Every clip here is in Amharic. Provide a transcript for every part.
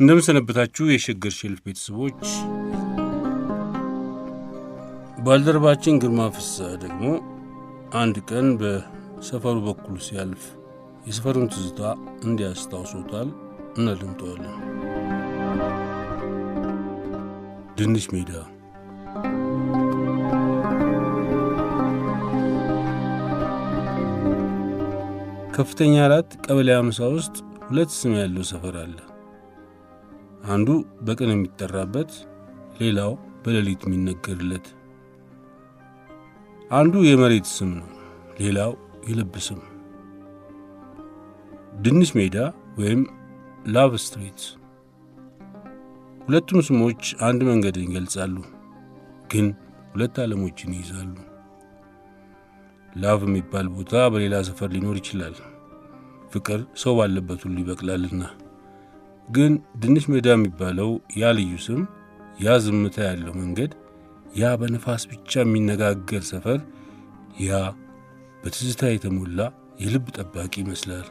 እንደምሰነበታችሁ የሸገር ሼልፍ ቤተሰቦች። ባልደረባችን ግርማ ፍስሐ ደግሞ አንድ ቀን በሰፈሩ በኩል ሲያልፍ የሰፈሩን ትዝታ እንዲያስታውሶታል። እናደምጠዋለን። ድንች ሜዳ። ከፍተኛ 4 ቀበሌ 50 ውስጥ ሁለት ስም ያለው ሰፈር አለ። አንዱ በቀን የሚጠራበት፣ ሌላው በሌሊት የሚነገርለት። አንዱ የመሬት ስም ነው፣ ሌላው የልብ ስም። ድንች ሜዳ ወይም ላቭ ስትሪት። ሁለቱም ስሞች አንድ መንገድን ይገልጻሉ፣ ግን ሁለት ዓለሞችን ይይዛሉ። ላቭ የሚባል ቦታ በሌላ ሰፈር ሊኖር ይችላል፣ ፍቅር ሰው ባለበት ሁሉ ይበቅላልና። ግን ድንች ሜዳ የሚባለው ያ ልዩ ስም፣ ያ ዝምታ ያለው መንገድ፣ ያ በነፋስ ብቻ የሚነጋገር ሰፈር፣ ያ በትዝታ የተሞላ የልብ ጠባቂ ይመስላል።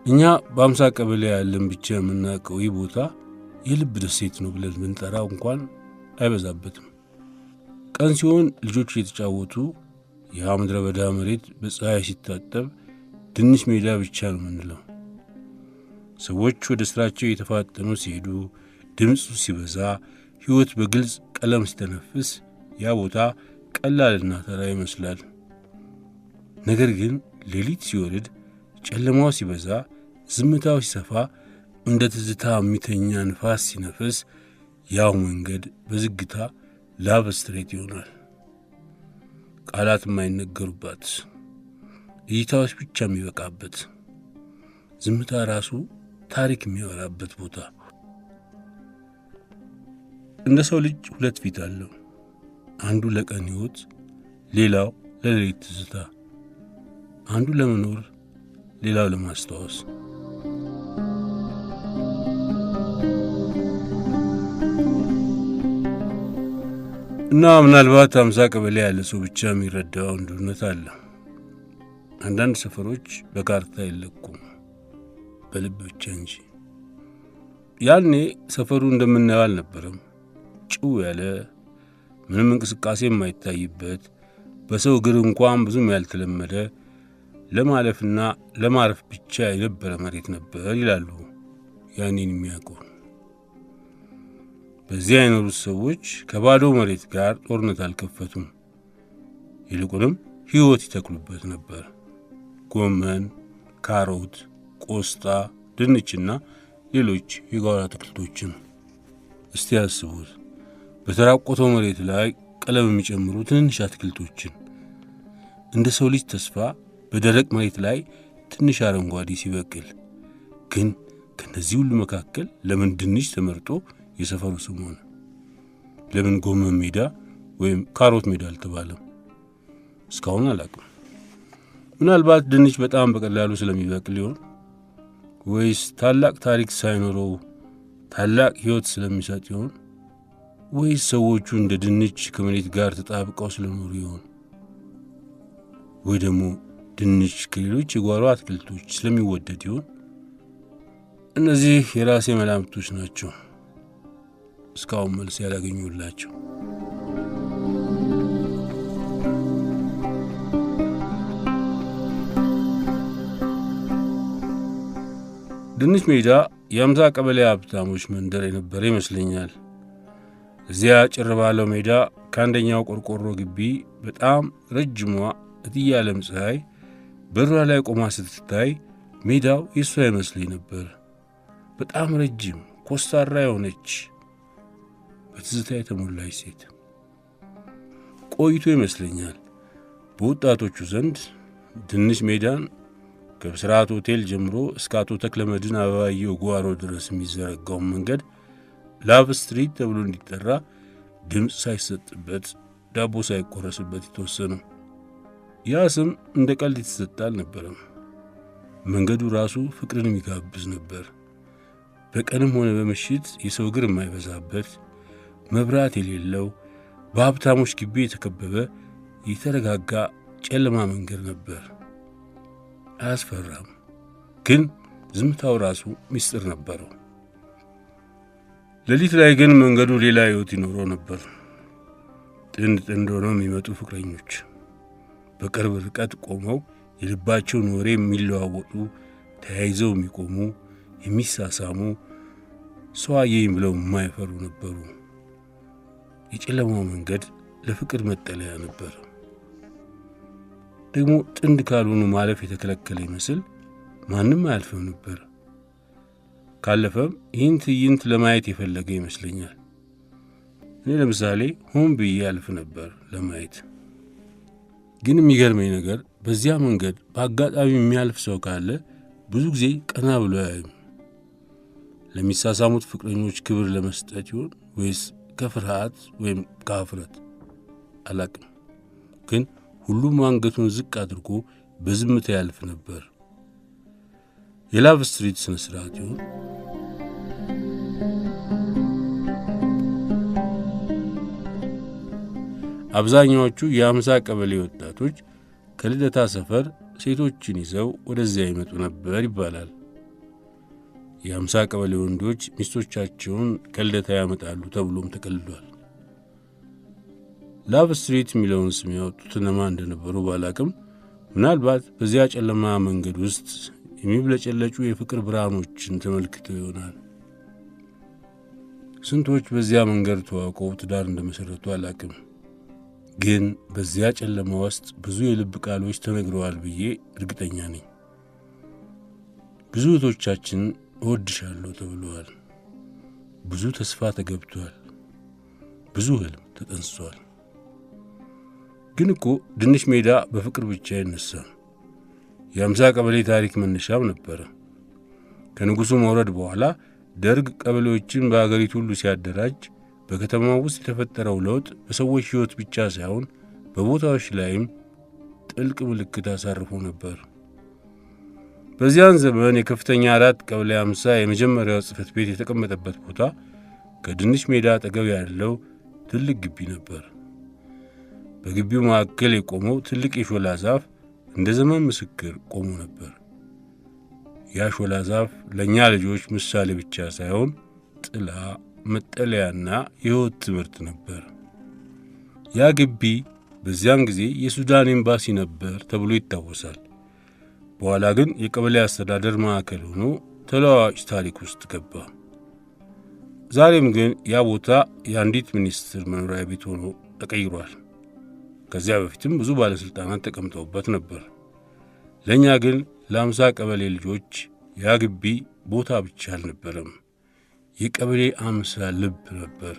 እኛ በ50 ቀበሌ ያለን ብቻ የምናውቀው ይህ ቦታ የልብ ደሴት ነው ብለን ብንጠራው እንኳን አይበዛበትም። ቀን ሲሆን ልጆች እየተጫወቱ ያ ምድረ በዳ መሬት በፀሐይ ሲታጠብ ድንች ሜዳ ብቻ ነው የምንለው። ሰዎች ወደ ሥራቸው የተፋጠኑ ሲሄዱ፣ ድምፁ ሲበዛ፣ ሕይወት በግልጽ ቀለም ሲተነፍስ ያ ቦታ ቀላልና ተራ ይመስላል። ነገር ግን ሌሊት ሲወርድ፣ ጨለማው ሲበዛ፣ ዝምታው ሲሰፋ፣ እንደ ትዝታ የሚተኛ ንፋስ ሲነፍስ ያው መንገድ በዝግታ ላቭ ስትሬት ይሆናል። ቃላት የማይነገሩባት፣ እይታዎች ብቻ የሚበቃበት፣ ዝምታ ራሱ ታሪክ የሚያወራበት ቦታ። እንደ ሰው ልጅ ሁለት ፊት አለው። አንዱ ለቀን ሕይወት፣ ሌላው ለሌሊት ትዝታ። አንዱ ለመኖር፣ ሌላው ለማስታወስ። እና ምናልባት 50 ቀበሌ ያለ ሰው ብቻ የሚረዳው አንዱነት አለ። አንዳንድ ሰፈሮች በካርታ አይለኩም፣ በልብ ብቻ እንጂ። ያኔ ሰፈሩ እንደምናየው አልነበረም። ጭው ያለ፣ ምንም እንቅስቃሴ የማይታይበት፣ በሰው እግር እንኳን ብዙም ያልተለመደ፣ ለማለፍና ለማረፍ ብቻ የነበረ መሬት ነበር ይላሉ ያኔን የሚያውቁ። በዚህ አይኖሩት ሰዎች ከባዶ መሬት ጋር ጦርነት አልከፈቱም። ይልቁንም ሕይወት ይተክሉበት ነበር። ጎመን፣ ካሮት፣ ቆስጣ፣ ድንችና ሌሎች የጓሮ አትክልቶችን። እስቲ ያስቡት፣ በተራቆተው መሬት ላይ ቀለም የሚጨምሩ ትንንሽ አትክልቶችን። እንደ ሰው ልጅ ተስፋ በደረቅ መሬት ላይ ትንሽ አረንጓዴ ሲበቅል። ግን ከነዚህ ሁሉ መካከል ለምን ድንች ተመርጦ የሰፈሩ ስም ሆነ? ለምን ጎመን ሜዳ ወይም ካሮት ሜዳ አልተባለም? እስካሁን አላውቅም። ምናልባት ድንች በጣም በቀላሉ ስለሚበቅል ይሆን? ወይስ ታላቅ ታሪክ ሳይኖረው ታላቅ ሕይወት ስለሚሰጥ ይሆን? ወይስ ሰዎቹ እንደ ድንች ከመሬት ጋር ተጣብቀው ስለኖሩ ይሆን? ወይ ደግሞ ድንች ከሌሎች የጓሮ አትክልቶች ስለሚወደድ ይሆን? እነዚህ የራሴ መላምቶች ናቸው፣ እስካሁን መልስ ያላገኙላቸው። ድንች ሜዳ የ50 ቀበሌ ሀብታሞች መንደር የነበረ ይመስለኛል። እዚያ ጭር ባለው ሜዳ ከአንደኛው ቆርቆሮ ግቢ በጣም ረጅሟ እትዬ ዓለም ፀሐይ በሯ ላይ ቆማ ስትታይ ሜዳው የእሷ ይመስለኝ ነበር። በጣም ረጅም፣ ኮስታራ የሆነች በትዝታ የተሞላች ሴት። ቆይቶ ይመስለኛል በወጣቶቹ ዘንድ ድንች ሜዳን ከብስራት ሆቴል ጀምሮ እስከ አቶ ተክለመድን አበባየሁ ጓሮ ድረስ የሚዘረጋውን መንገድ ላቭ ስትሪት ተብሎ እንዲጠራ ድምፅ ሳይሰጥበት፣ ዳቦ ሳይቆረስበት የተወሰነው። ያ ስም እንደ ቀልድ የተሰጠ አልነበረም። መንገዱ ራሱ ፍቅርን የሚጋብዝ ነበር። በቀንም ሆነ በምሽት የሰው እግር የማይበዛበት፣ መብራት የሌለው፣ በሀብታሞች ግቢ የተከበበ የተረጋጋ ጨለማ መንገድ ነበር። አያስፈራም፣ ግን ዝምታው ራሱ ምስጢር ነበረው። ሌሊት ላይ ግን መንገዱ ሌላ ሕይወት ይኖረው ነበር። ጥንድ ሆነው የሚመጡ ፍቅረኞች በቅርብ ርቀት ቆመው የልባቸውን ወሬ የሚለዋወጡ፣ ተያይዘው የሚቆሙ፣ የሚሳሳሙ፣ ሰው አየኝ ብለው የማይፈሩ ነበሩ። የጨለማው መንገድ ለፍቅር መጠለያ ነበር። ደግሞ ጥንድ ካልሆኑ ማለፍ የተከለከለ ይመስል ማንም አያልፍም ነበር። ካለፈም ይህን ትዕይንት ለማየት የፈለገ ይመስለኛል። እኔ ለምሳሌ ሆን ብዬ አልፍ ነበር ለማየት። ግን የሚገርመኝ ነገር በዚያ መንገድ በአጋጣሚ የሚያልፍ ሰው ካለ ብዙ ጊዜ ቀና ብሎ አያይም። ለሚሳሳሙት ፍቅረኞች ክብር ለመስጠት ይሆን ወይስ ከፍርሃት ወይም ከአፍረት አላቅም። ግን ሁሉም አንገቱን ዝቅ አድርጎ በዝምታ ያልፍ ነበር። የላቭ ስትሪት ስነ ስርዓት ይሆን? አብዛኛዎቹ የ50 ቀበሌ ወጣቶች ከልደታ ሰፈር ሴቶችን ይዘው ወደዚያ ይመጡ ነበር ይባላል። የ50 ቀበሌ ወንዶች ሚስቶቻቸውን ከልደታ ያመጣሉ ተብሎም ተቀልዷል። ላቭ ስትሪት የሚለውን ስም ያወጡት እነማን እንደነበሩ ባላቅም ምናልባት በዚያ ጨለማ መንገድ ውስጥ የሚብለጨለጩ የፍቅር ብርሃኖችን ተመልክተው ይሆናል። ስንቶች በዚያ መንገድ ተዋውቀው ትዳር እንደመሰረቱ አላቅም። ግን በዚያ ጨለማ ውስጥ ብዙ የልብ ቃሎች ተነግረዋል ብዬ እርግጠኛ ነኝ። ብዙ እህቶቻችን እወድሻለሁ ተብለዋል። ብዙ ተስፋ ተገብቷል። ብዙ ህልም ተጠንስሷል። ግን እኮ ድንሽ ሜዳ በፍቅር ብቻ አይነሳም። የ50 ቀበሌ ታሪክ መነሻም ነበረ። ከንጉሡ መውረድ በኋላ ደርግ ቀበሌዎችን በአገሪቱ ሁሉ ሲያደራጅ በከተማው ውስጥ የተፈጠረው ለውጥ በሰዎች ሕይወት ብቻ ሳይሆን በቦታዎች ላይም ጥልቅ ምልክት አሳርፎ ነበር። በዚያን ዘመን የከፍተኛ 4 ቀበሌ 50 የመጀመሪያው ጽሕፈት ቤት የተቀመጠበት ቦታ ከድንሽ ሜዳ አጠገብ ያለው ትልቅ ግቢ ነበር። በግቢው መካከል የቆመው ትልቅ የሾላ ዛፍ እንደ ዘመን ምስክር ቆሞ ነበር። ያ ሾላ ዛፍ ለእኛ ልጆች ምሳሌ ብቻ ሳይሆን ጥላ፣ መጠለያና የሕይወት ትምህርት ነበር። ያ ግቢ በዚያን ጊዜ የሱዳን ኤምባሲ ነበር ተብሎ ይታወሳል። በኋላ ግን የቀበሌ አስተዳደር ማዕከል ሆኖ ተለዋዋጭ ታሪክ ውስጥ ገባ። ዛሬም ግን ያ ቦታ የአንዲት ሚኒስትር መኖሪያ ቤት ሆኖ ተቀይሯል። ከዚያ በፊትም ብዙ ባለሥልጣናት ተቀምጠውበት ነበር። ለእኛ ግን ለ50 ቀበሌ ልጆች ያ ግቢ ቦታ ብቻ አልነበረም፣ የቀበሌ 50 ልብ ነበር።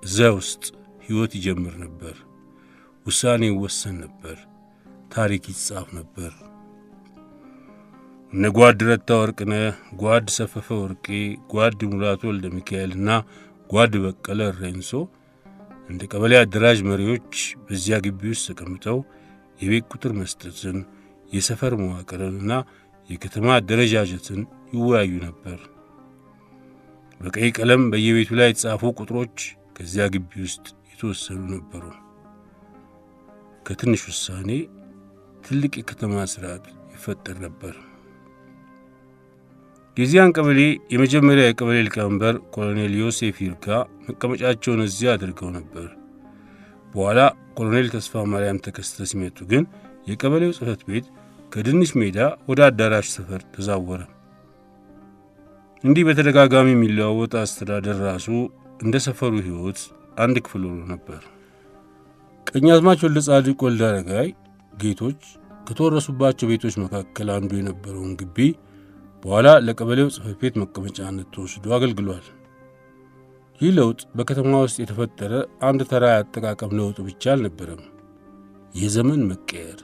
እዚያ ውስጥ ሕይወት ይጀምር ነበር፣ ውሳኔ ይወሰን ነበር፣ ታሪክ ይጻፍ ነበር። እነ ጓድ ረታ ወርቅነህ፣ ጓድ ሰፈፈ ወርቄ፣ ጓድ ሙላቱ ወልደ ሚካኤልና ጓድ በቀለ ሬንሶ እንደ ቀበሌ አደራጅ መሪዎች በዚያ ግቢ ውስጥ ተቀምጠው የቤት ቁጥር መስጠትን፣ የሰፈር መዋቅርንና የከተማ አደረጃጀትን ይወያዩ ነበር። በቀይ ቀለም በየቤቱ ላይ የተጻፉ ቁጥሮች ከዚያ ግቢ ውስጥ የተወሰኑ ነበሩ። ከትንሽ ውሳኔ ትልቅ የከተማ ስርዓት ይፈጠር ነበር። የዚያን ቀበሌ የመጀመሪያ የቀበሌ ሊቀመንበር ኮሎኔል ዮሴፍ ይርጋ መቀመጫቸውን እዚያ አድርገው ነበር። በኋላ ኮሎኔል ተስፋ ማርያም ተከስተ ሲመጡ ግን የቀበሌው ጽሕፈት ቤት ከድንሽ ሜዳ ወደ አዳራሽ ሰፈር ተዛወረ። እንዲህ በተደጋጋሚ የሚለዋወጥ አስተዳደር ራሱ እንደ ሰፈሩ ሕይወት አንድ ክፍል ሆኖ ነበር። ቀኛዝማች ወልደ ጻድቅ ወልደ አረጋይ ጌቶች ከተወረሱባቸው ቤቶች መካከል አንዱ የነበረውን ግቢ በኋላ ለቀበሌው ጽሕፈት ቤት መቀመጫነት ተወስዶ አገልግሏል። ይህ ለውጥ በከተማ ውስጥ የተፈጠረ አንድ ተራ አጠቃቀም ለውጥ ብቻ አልነበረም። የዘመን መቀየር፣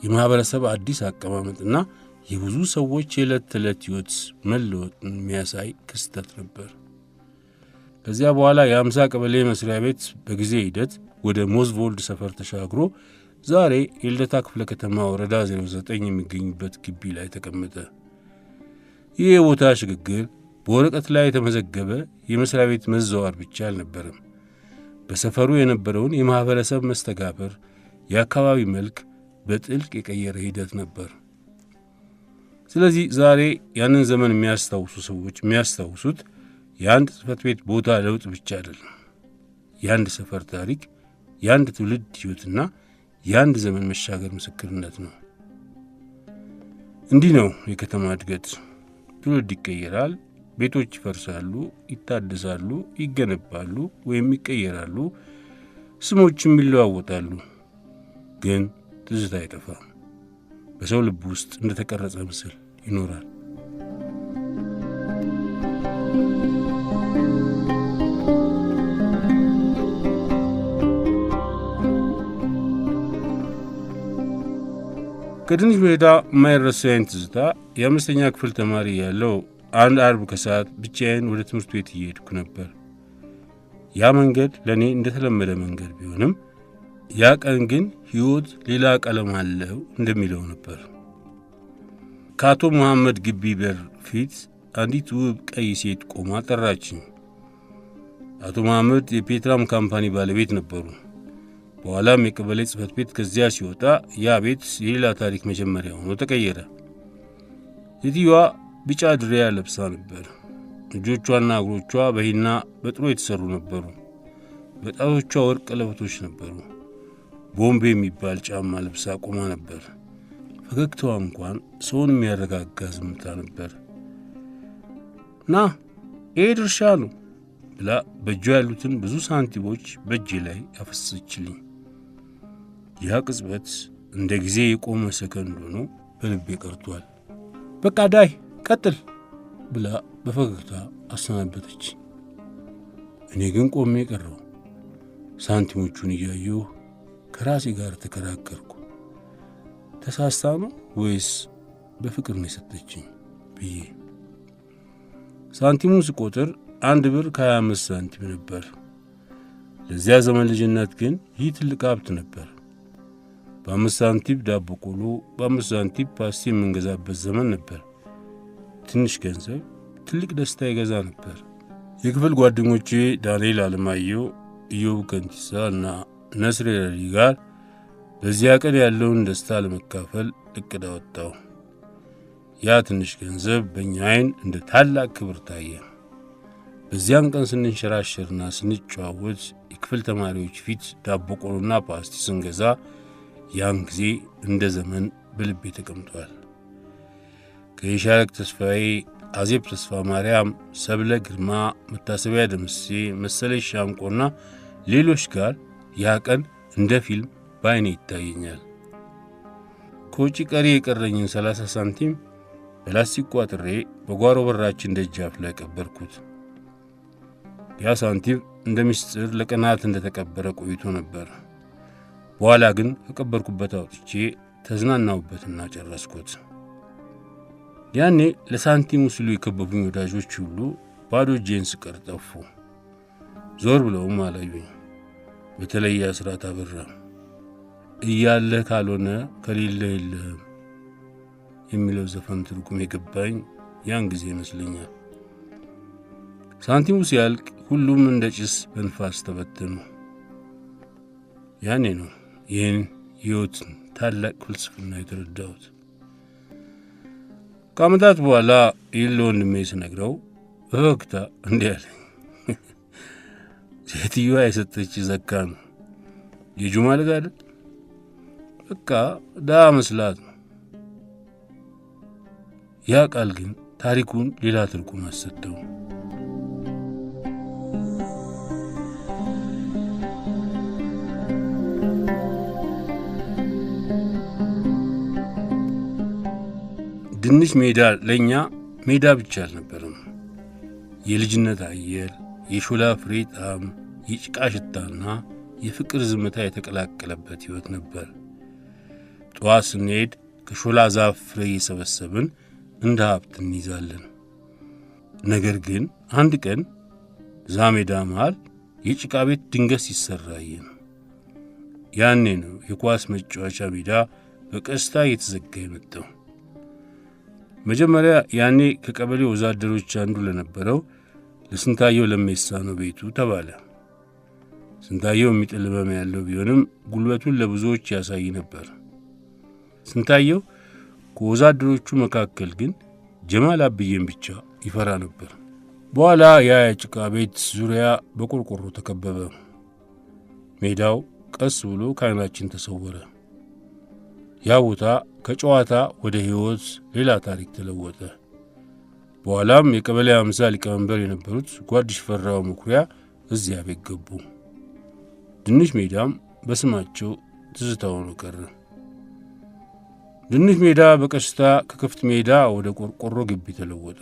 የማኅበረሰብ አዲስ አቀማመጥና የብዙ ሰዎች የዕለት ተዕለት ሕይወት መለወጥን የሚያሳይ ክስተት ነበር። ከዚያ በኋላ የ50 ቀበሌ መስሪያ ቤት በጊዜ ሂደት ወደ ሞዝቮልድ ሰፈር ተሻግሮ ዛሬ የልደታ ክፍለ ከተማ ወረዳ 09 የሚገኝበት ግቢ ላይ ተቀመጠ። ይህ የቦታ ሽግግር በወረቀት ላይ የተመዘገበ የመስሪያ ቤት መዘዋወር ብቻ አልነበረም። በሰፈሩ የነበረውን የማኅበረሰብ መስተጋብር፣ የአካባቢ መልክ በጥልቅ የቀየረ ሂደት ነበር። ስለዚህ ዛሬ ያንን ዘመን የሚያስታውሱ ሰዎች የሚያስታውሱት የአንድ ጽሕፈት ቤት ቦታ ለውጥ ብቻ አይደለም። የአንድ ሰፈር ታሪክ፣ የአንድ ትውልድ ሕይወትና የአንድ ዘመን መሻገር ምስክርነት ነው። እንዲህ ነው የከተማ እድገት። ትውልድ ይቀየራል፣ ቤቶች ይፈርሳሉ፣ ይታደሳሉ፣ ይገነባሉ ወይም ይቀየራሉ፣ ስሞችም ይለዋወጣሉ። ግን ትዝታ አይጠፋም። በሰው ልብ ውስጥ እንደ ተቀረጸ ምስል ይኖራል። ከትንሽ ሜዳ የማይረሳኝ ትዝታ የ5ኛ ክፍል ተማሪ ያለው አንድ አርብ ከሰዓት ብቻዬን ወደ ትምህርት ቤት እየሄድኩ ነበር። ያ መንገድ ለእኔ እንደተለመደ መንገድ ቢሆንም ያ ቀን ግን ሕይወት ሌላ ቀለም አለው እንደሚለው ነበር። ከአቶ መሐመድ ግቢ በር ፊት አንዲት ውብ ቀይ ሴት ቆማ ጠራችኝ። አቶ መሐመድ የፔትራም ካምፓኒ ባለቤት ነበሩ። በኋላም የቀበሌ ጽሕፈት ቤት ከዚያ ሲወጣ ያ ቤት የሌላ ታሪክ መጀመሪያ ሆኖ ተቀየረ። ሴትዮዋ ቢጫ ድሪያ ለብሳ ነበር። እጆቿና እግሮቿ በሂና በጥሩ የተሰሩ ነበሩ። በጣቶቿ ወርቅ ቀለበቶች ነበሩ። ቦምቤ የሚባል ጫማ ለብሳ ቆማ ነበር። ፈገግታዋ እንኳን ሰውን የሚያረጋጋ ዝምታ ነበር። ና ይሄ ድርሻ ነው ብላ በእጇ ያሉትን ብዙ ሳንቲሞች በእጄ ላይ ያፈሰችልኝ። ያ ቅጽበት እንደ ጊዜ የቆመ ሰከንድ ሆኖ በልቤ ቀርቷል። በቃ ዳይ ቀጥል ብላ በፈገግታ አሰናበተች። እኔ ግን ቆሜ ቀረው። ሳንቲሞቹን እያየሁ ከራሴ ጋር ተከራከርኩ። ተሳስታ ነው ወይስ በፍቅር ነው የሰጠችኝ ብዬ። ሳንቲሙን ስቆጥር 1 ብር ከ25 ሳንቲም ነበር። ለዚያ ዘመን ልጅነት ግን ይህ ትልቅ ሀብት ነበር። በ5 ሳንቲም ዳቦ ቆሎ፣ በ5 ሳንቲም ፓስቲ የምንገዛበት ዘመን ነበር። ትንሽ ገንዘብ ትልቅ ደስታ ይገዛ ነበር። የክፍል ጓደኞቼ ዳንኤል አለማየሁ፣ ኢዮብ ከንቲሳ እና ነስሬ ረዲ ጋር በዚያ ቀን ያለውን ደስታ ለመካፈል እቅድ አወጣሁ። ያ ትንሽ ገንዘብ በእኛ ዓይን እንደ ታላቅ ክብር ታየ። በዚያን ቀን ስንንሸራሸርና ስንጨዋወት የክፍል ተማሪዎች ፊት ዳቦ ቆሎና ፓስቲ ስንገዛ ያን ጊዜ እንደ ዘመን በልቤ ተቀምጧል። ከየሻረክ ተስፋዬ፣ አዜብ ተስፋ ማርያም፣ ሰብለ ግርማ፣ መታሰቢያ ደምሴ፣ መሰለሽ ሻንቆና ሌሎች ጋር ያ ቀን እንደ ፊልም በዓይኔ ይታየኛል። ከውጭ ቀሪ የቀረኝን 30 ሳንቲም በላስቲክ ቋጥሬ በጓሮ በራችን ደጃፍ ላይ ቀበርኩት። ያ ሳንቲም እንደ ምስጢር ለቀናት እንደ ተቀበረ ቆይቶ ነበር። በኋላ ግን ከቀበርኩበት አውጥቼ ተዝናናሁበትና ጨረስኩት። ያኔ ለሳንቲሙ ሲሉ የከበቡኝ ወዳጆች ሁሉ ባዶ እጄን ስቀር ጠፉ። ዞር ብለውም አላዩኝ። በተለይ አስራት አበራ እያለህ ካልሆነ ከሌለ የለህም የሚለው ዘፈን ትርጉም የገባኝ ያን ጊዜ ይመስለኛል። ሳንቲሙ ሲያልቅ ሁሉም እንደ ጭስ በንፋስ ተበተኑ። ያኔ ነው ይህን ሕይወትን ታላቅ ፍልስፍና የተረዳሁት። ከዓመታት በኋላ ይህን ለወንድሜ ስነግረው በፈገግታ እንዲህ አለኝ። ሴትዮዋ የሰጠች ዘካ ነው። የጁ ማለት አይደል? በቃ ዳ መስላት ነው። ያ ቃል ግን ታሪኩን ሌላ ትርጉም አሰጠው። ትንሽ ሜዳ ለእኛ ሜዳ ብቻ አልነበረም። የልጅነት አየር፣ የሾላ ፍሬ ጣዕም፣ የጭቃ ሽታና የፍቅር ዝምታ የተቀላቀለበት ሕይወት ነበር። ጠዋት ስንሄድ ከሾላ ዛፍ ፍሬ እየሰበሰብን እንደ ሀብት እንይዛለን። ነገር ግን አንድ ቀን ዛ ሜዳ መሃል የጭቃ ቤት ድንገት ሲሰራ አየን። ያኔ ነው የኳስ መጫወቻ ሜዳ በቀስታ እየተዘጋ የመጣው። መጀመሪያ ያኔ ከቀበሌ ወዛደሮች አንዱ ለነበረው ለስንታየው ለሜሳ ነው ቤቱ ተባለ። ስንታየው የሚጥል ሕመም ያለው ቢሆንም ጉልበቱን ለብዙዎች ያሳይ ነበር። ስንታየው ከወዛደሮቹ መካከል ግን ጀማል አብዬን ብቻ ይፈራ ነበር። በኋላ ያ የጭቃ ቤት ዙሪያ በቆርቆሮ ተከበበ። ሜዳው ቀስ ብሎ ከዓይናችን ተሰወረ። ያ ቦታ ከጨዋታ ወደ ሕይወት ሌላ ታሪክ ተለወጠ። በኋላም የቀበሌ 50 ሊቀመንበር የነበሩት ጓድ ሽፈራው መኩሪያ እዚያ ቤት ገቡ። ድንሽ ሜዳም በስማቸው ትዝታ ሆኖ ቀረ። ድንሽ ሜዳ በቀስታ ከክፍት ሜዳ ወደ ቆርቆሮ ግቢ ተለወጠ።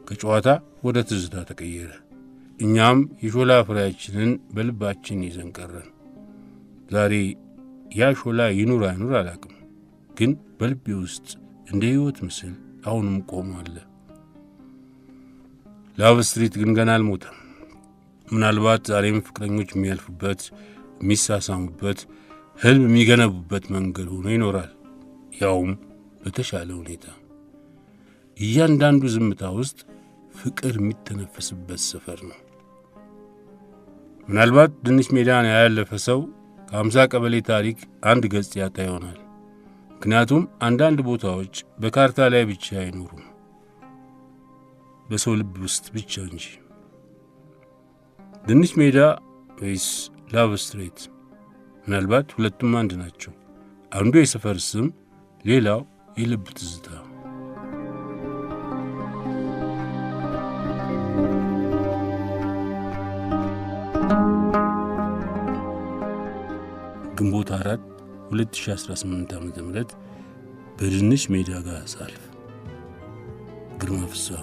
ከጨዋታ ወደ ትዝታ ተቀየረ። እኛም የሾላ ፍሬያችንን በልባችን ይዘን ቀረን። ዛሬ ያ ሾላ ይኑር አይኑር አላውቅም፣ ግን በልቤ ውስጥ እንደ ሕይወት ምስል አሁንም ቆሟል። ላቭ ስትሪት ግን ገና አልሞተም። ምናልባት ዛሬም ፍቅረኞች የሚያልፉበት፣ የሚሳሳሙበት፣ ህልም የሚገነቡበት መንገድ ሆኖ ይኖራል፣ ያውም በተሻለ ሁኔታ። እያንዳንዱ ዝምታ ውስጥ ፍቅር የሚተነፈስበት ሰፈር ነው። ምናልባት ድንሽ ሜዳን ያለፈ ሰው ከ50 ቀበሌ ታሪክ አንድ ገጽ ያጣ ይሆናል። ምክንያቱም አንዳንድ ቦታዎች በካርታ ላይ ብቻ አይኖሩም፣ በሰው ልብ ውስጥ ብቻ እንጂ። ድንሽ ሜዳ ወይስ ላቭ ስትሪት? ምናልባት ሁለቱም አንድ ናቸው። አንዱ የሰፈር ስም፣ ሌላው የልብ ትዝታ። ግንቦት 4 2018 ዓ.ም በድንሽ ሜዳ ጋር ሳልፍ ግርማ ፍስሐ